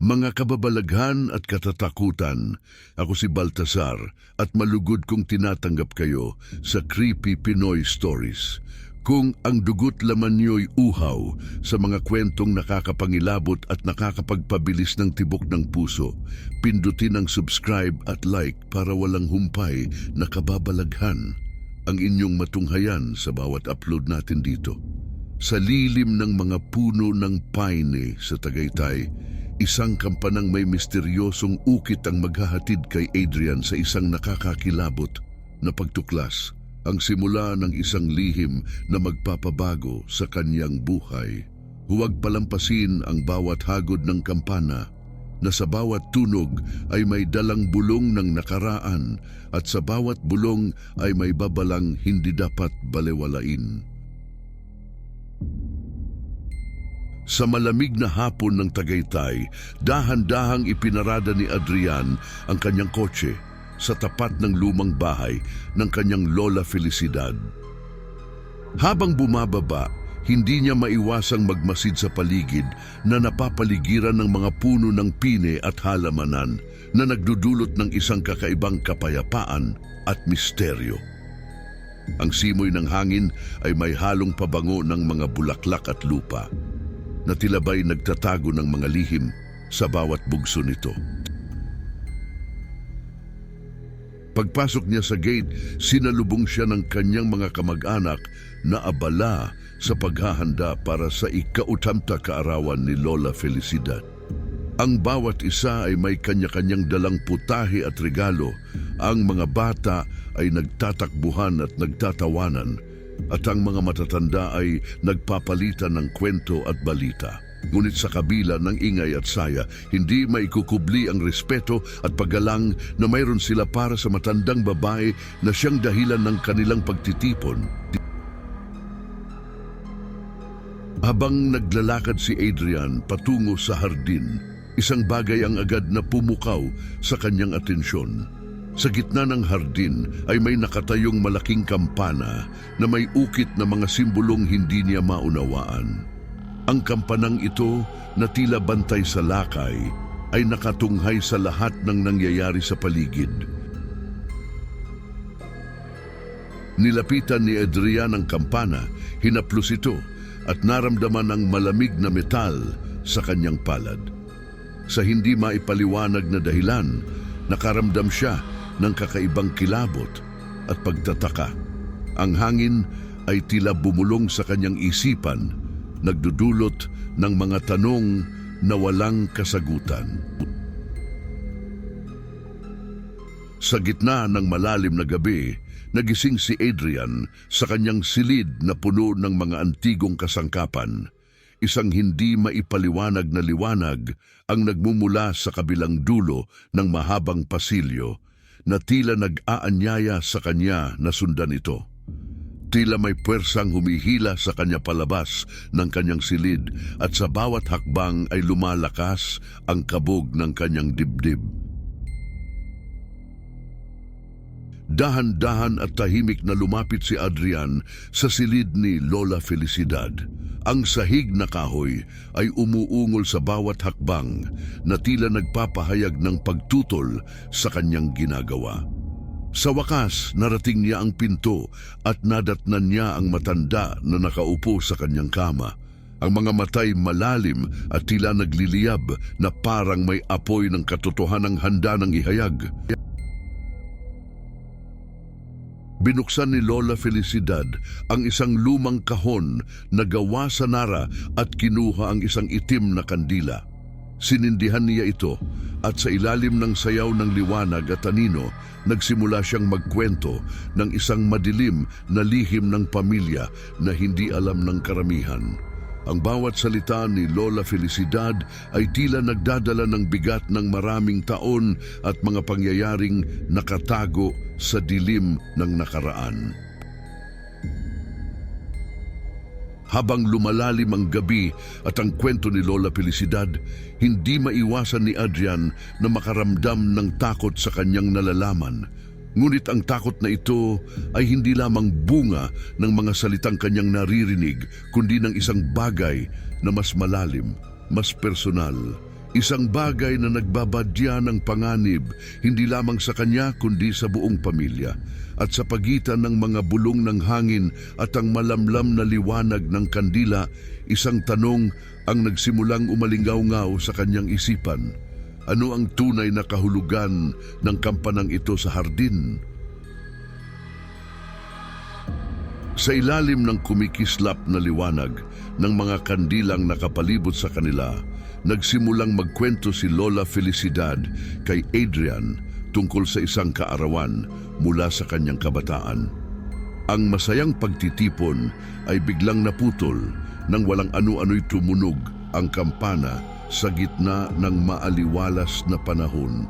Mga kababalaghan at katatakutan, ako si Baltasar at malugod kong tinatanggap kayo sa Creepy Pinoy Stories. Kung ang dugot laman niyo'y uhaw sa mga kwentong nakakapangilabot at nakakapagpabilis ng tibok ng puso, pindutin ang subscribe at like para walang humpay na kababalaghan ang inyong matunghayan sa bawat upload natin dito. Sa lilim ng mga puno ng pine sa Tagaytay, isang kampanang may misteryosong ukit ang maghahatid kay Adrian sa isang nakakakilabot na pagtuklas, ang simula ng isang lihim na magpapabago sa kanyang buhay. Huwag palampasin ang bawat hagod ng kampana na sa bawat tunog ay may dalang bulong ng nakaraan at sa bawat bulong ay may babalang hindi dapat balewalain. Sa malamig na hapon ng Tagaytay, dahan-dahang ipinarada ni Adrian ang kanyang kotse sa tapat ng lumang bahay ng kanyang Lola Felicidad. Habang bumababa, hindi niya maiwasang magmasid sa paligid na napapaligiran ng mga puno ng pine at halamanan na nagdudulot ng isang kakaibang kapayapaan at misteryo. Ang simoy ng hangin ay may halong pabango ng mga bulaklak at lupa na tilabay nagtatago ng mga lihim sa bawat bugso nito. Pagpasok niya sa gate, sinalubong siya ng kanyang mga kamag-anak na abala sa paghahanda para sa ikautamta kaarawan ni Lola Felicidad. Ang bawat isa ay may kanya-kanyang dalang putahe at regalo. Ang mga bata ay nagtatakbuhan at nagtatawanan, at ang mga matatanda ay nagpapalitan ng kwento at balita. Ngunit sa kabila ng ingay at saya, hindi maikukubli ang respeto at paggalang na mayroon sila para sa matandang babae na siyang dahilan ng kanilang pagtitipon. Habang naglalakad si Adrian patungo sa hardin, isang bagay ang agad na pumukaw sa kanyang atensyon. Sa gitna ng hardin ay may nakatayong malaking kampana na may ukit na mga simbolong hindi niya maunawaan. Ang kampanang ito na tila bantay sa lakay ay nakatunghay sa lahat ng nangyayari sa paligid. Nilapitan ni Adrian ang kampana, hinaplos ito at naramdaman ang malamig na metal sa kanyang palad. Sa hindi maipaliwanag na dahilan, nakaramdam siya ng kakaibang kilabot at pagtataka. Ang hangin ay tila bumulong sa kanyang isipan, nagdudulot ng mga tanong na walang kasagutan. Sa gitna ng malalim na gabi, nagising si Adrian sa kanyang silid na puno ng mga antigong kasangkapan. Isang hindi maipaliwanag na liwanag ang nagmumula sa kabilang dulo ng mahabang pasilyo na tila nag-aanyaya sa kanya na sundan ito. Tila may puwersang humihila sa kanya palabas ng kanyang silid at sa bawat hakbang ay lumalakas ang kabog ng kanyang dibdib. Dahan-dahan at tahimik na lumapit si Adrian sa silid ni Lola Felicidad. Ang sahig na kahoy ay umuungol sa bawat hakbang na tila nagpapahayag ng pagtutol sa kanyang ginagawa. Sa wakas, narating niya ang pinto at nadatnan niya ang matanda na nakaupo sa kanyang kama. Ang mga matay malalim at tila nagliliyab na parang may apoy ng katotohanang handa ng ihayag. Binuksan ni Lola Felicidad ang isang lumang kahon na gawa sa nara at kinuha ang isang itim na kandila. Sinindihan niya ito at sa ilalim ng sayaw ng liwanag at anino, nagsimula siyang magkwento ng isang madilim na lihim ng pamilya na hindi alam ng karamihan. Ang bawat salita ni Lola Felicidad ay tila nagdadala ng bigat ng maraming taon at mga pangyayaring nakatago sa dilim ng nakaraan. Habang lumalalim ang gabi at ang kwento ni Lola Felicidad, hindi maiwasan ni Adrian na makaramdam ng takot sa kanyang nalalaman. Ngunit ang takot na ito ay hindi lamang bunga ng mga salitang kanyang naririnig, kundi ng isang bagay na mas malalim, mas personal, Isang bagay na nagbabadya ng panganib, hindi lamang sa kanya kundi sa buong pamilya. At sa pagitan ng mga bulong ng hangin at ang malamlam na liwanag ng kandila, isang tanong ang nagsimulang umalingaw-ngaw sa kanyang isipan. Ano ang tunay na kahulugan ng kampanang ito sa hardin? Sa ilalim ng kumikislap na liwanag ng mga kandilang nakapalibot sa kanila, nagsimulang magkwento si Lola Felicidad kay Adrian tungkol sa isang kaarawan mula sa kanyang kabataan. Ang masayang pagtitipon ay biglang naputol nang walang ano-ano'y tumunog ang kampana sa gitna ng maaliwalas na panahon.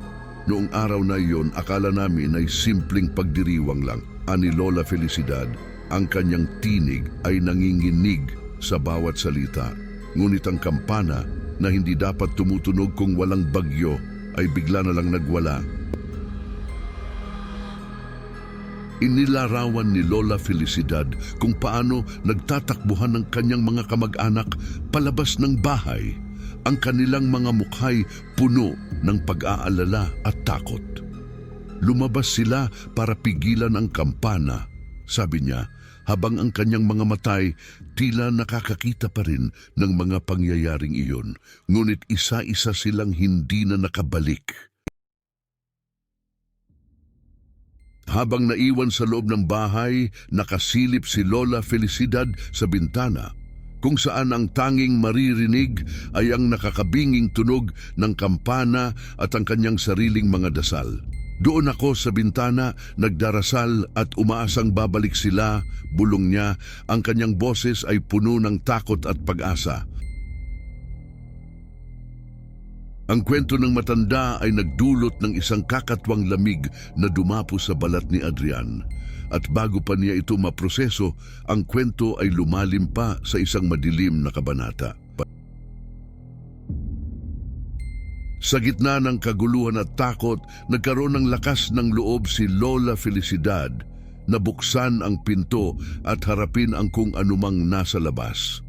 Noong araw na iyon, akala namin ay simpleng pagdiriwang lang. Ani Lola Felicidad, ang kanyang tinig ay nanginginig sa bawat salita. Ngunit ang kampana na hindi dapat tumutunog kung walang bagyo ay bigla na lang nagwala. Inilarawan ni Lola Felicidad kung paano nagtatakbuhan ng kanyang mga kamag-anak palabas ng bahay. Ang kanilang mga mukha'y puno ng pag-aalala at takot. Lumabas sila para pigilan ang kampana, sabi niya, habang ang kanyang mga matay tila nakakakita pa rin ng mga pangyayaring iyon. Ngunit isa-isa silang hindi na nakabalik. Habang naiwan sa loob ng bahay, nakasilip si Lola Felicidad sa bintana, kung saan ang tanging maririnig ay ang nakakabinging tunog ng kampana at ang kanyang sariling mga dasal. Doon ako sa bintana, nagdarasal at umaasang babalik sila, bulong niya. Ang kanyang boses ay puno ng takot at pag-asa. Ang kwento ng matanda ay nagdulot ng isang kakatwang lamig na dumapo sa balat ni Adrian. At bago pa niya ito maproseso, ang kwento ay lumalim pa sa isang madilim na kabanata. Sa gitna ng kaguluhan at takot, nagkaroon ng lakas ng loob si Lola Felicidad na buksan ang pinto at harapin ang kung anumang nasa labas.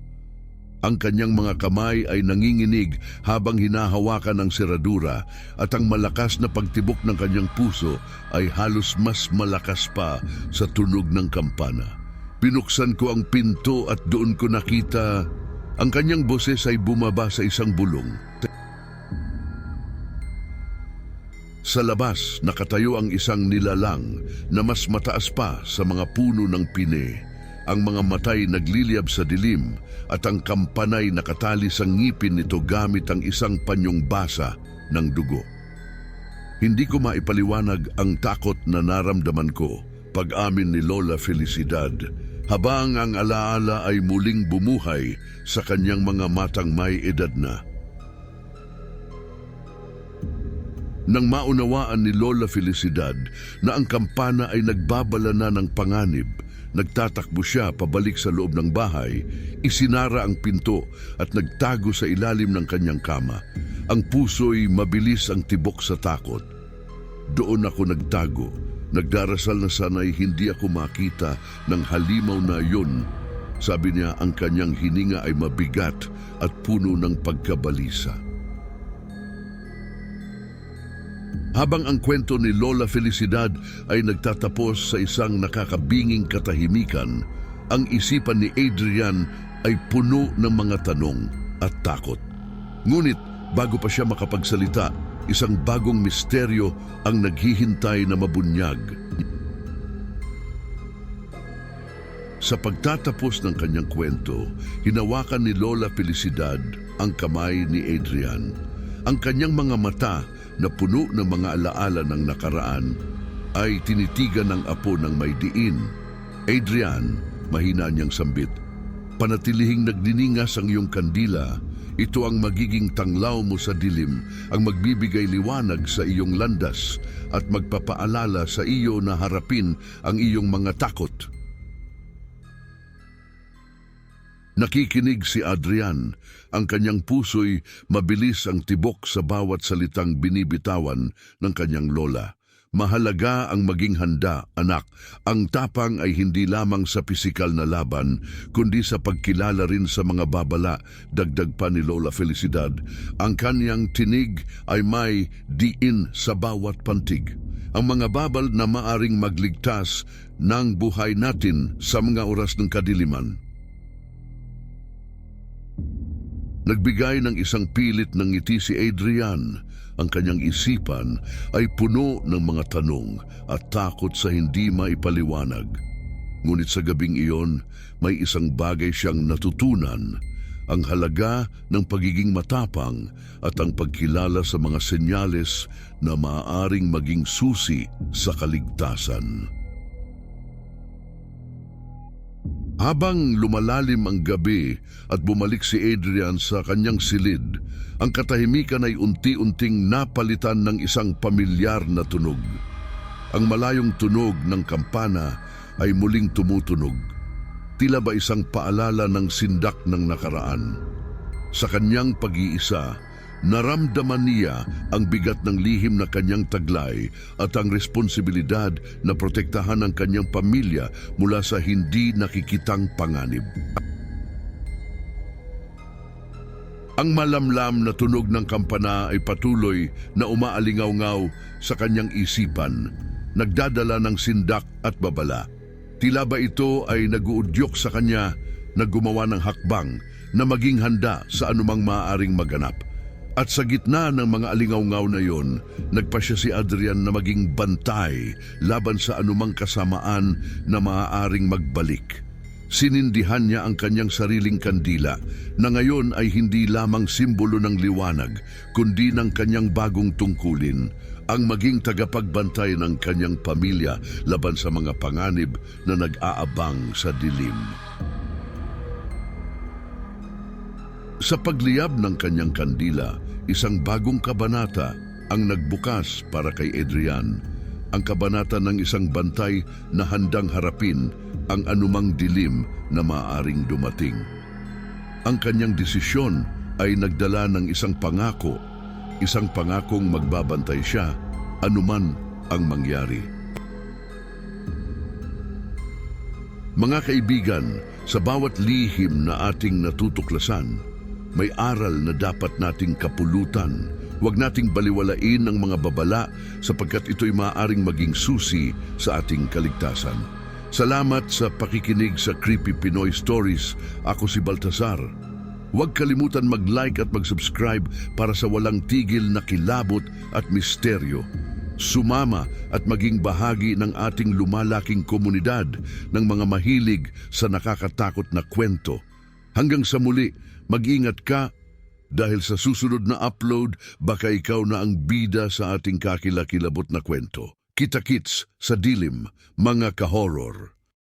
Ang kanyang mga kamay ay nanginginig habang hinahawakan ang seradura at ang malakas na pagtibok ng kanyang puso ay halos mas malakas pa sa tunog ng kampana. Binuksan ko ang pinto at doon ko nakita ang kanyang boses ay bumaba sa isang bulong. Sa labas, nakatayo ang isang nilalang na mas mataas pa sa mga puno ng pine. Ang mga matay nagliliyab sa dilim at ang kampanay nakatali sa ngipin nito gamit ang isang panyong basa ng dugo. Hindi ko maipaliwanag ang takot na naramdaman ko, pag-amin ni Lola Felicidad, habang ang alaala ay muling bumuhay sa kanyang mga matang may edad na. Nang maunawaan ni Lola Felicidad na ang kampana ay nagbabala na ng panganib, nagtatakbo siya pabalik sa loob ng bahay, isinara ang pinto at nagtago sa ilalim ng kanyang kama. Ang puso'y mabilis ang tibok sa takot. Doon ako nagtago, nagdarasal na sana'y hindi ako makita ng halimaw na yun. Sabi niya, ang kanyang hininga ay mabigat at puno ng pagkabalisa. Habang ang kwento ni Lola Felicidad ay nagtatapos sa isang nakakabinging katahimikan, ang isipan ni Adrian ay puno ng mga tanong at takot. Ngunit bago pa siya makapagsalita, isang bagong misteryo ang naghihintay na mabunyag. Sa pagtatapos ng kanyang kwento, hinawakan ni Lola Felicidad ang kamay ni Adrian. Ang kanyang mga mata na puno ng mga alaala ng nakaraan ay tinitigan ng apo ng may diin. Adrian, mahina niyang sambit, panatilihing nagniningas ang iyong kandila. Ito ang magiging tanglaw mo sa dilim, ang magbibigay liwanag sa iyong landas at magpapaalala sa iyo na harapin ang iyong mga takot. Nakikinig si Adrian. Ang kanyang puso'y mabilis ang tibok sa bawat salitang binibitawan ng kanyang lola. Mahalaga ang maging handa, anak. Ang tapang ay hindi lamang sa pisikal na laban, kundi sa pagkilala rin sa mga babala, dagdag pa ni Lola Felicidad. Ang kanyang tinig ay may diin sa bawat pantig. Ang mga babal na maaring magligtas ng buhay natin sa mga oras ng kadiliman. Nagbigay ng isang pilit ng ngiti si Adrian. Ang kanyang isipan ay puno ng mga tanong at takot sa hindi maipaliwanag. Ngunit sa gabing iyon, may isang bagay siyang natutunan, ang halaga ng pagiging matapang at ang pagkilala sa mga senyales na maaaring maging susi sa kaligtasan. Habang lumalalim ang gabi at bumalik si Adrian sa kanyang silid, ang katahimikan ay unti-unting napalitan ng isang pamilyar na tunog. Ang malayong tunog ng kampana ay muling tumutunog. Tila ba isang paalala ng sindak ng nakaraan. Sa kanyang pag-iisa, naramdaman niya ang bigat ng lihim na kanyang taglay at ang responsibilidad na protektahan ang kanyang pamilya mula sa hindi nakikitang panganib. Ang malamlam na tunog ng kampana ay patuloy na umaalingaw-ngaw sa kanyang isipan, nagdadala ng sindak at babala. Tila ba ito ay naguudyok sa kanya na gumawa ng hakbang na maging handa sa anumang maaaring maganap. At sa gitna ng mga alingaw-ngaw na yon, nagpasya si Adrian na maging bantay laban sa anumang kasamaan na maaaring magbalik. Sinindihan niya ang kanyang sariling kandila na ngayon ay hindi lamang simbolo ng liwanag, kundi ng kanyang bagong tungkulin, ang maging tagapagbantay ng kanyang pamilya laban sa mga panganib na nag-aabang sa dilim. Sa pagliyab ng kanyang kandila, isang bagong kabanata ang nagbukas para kay Adrian. Ang kabanata ng isang bantay na handang harapin ang anumang dilim na maaaring dumating. Ang kanyang desisyon ay nagdala ng isang pangakong magbabantay siya anuman ang mangyari. Mga kaibigan, sa bawat lihim na ating natutuklasan, may aral na dapat nating kapulutan. Huwag nating baliwalain ang mga babala sapagkat ito'y maaaring maging susi sa ating kaligtasan. Salamat sa pakikinig sa Creepy Pinoy Stories. Ako si Baltasar. Huwag kalimutan mag-like at mag-subscribe para sa walang tigil na kilabot at misteryo. Sumama at maging bahagi ng ating lumalaking komunidad ng mga mahilig sa nakakatakot na kwento. Hanggang sa muli, mag-ingat ka dahil sa susunod na upload, baka ikaw na ang bida sa ating kakilakilabot na kwento. Kita-kits sa dilim, mga ka-horror.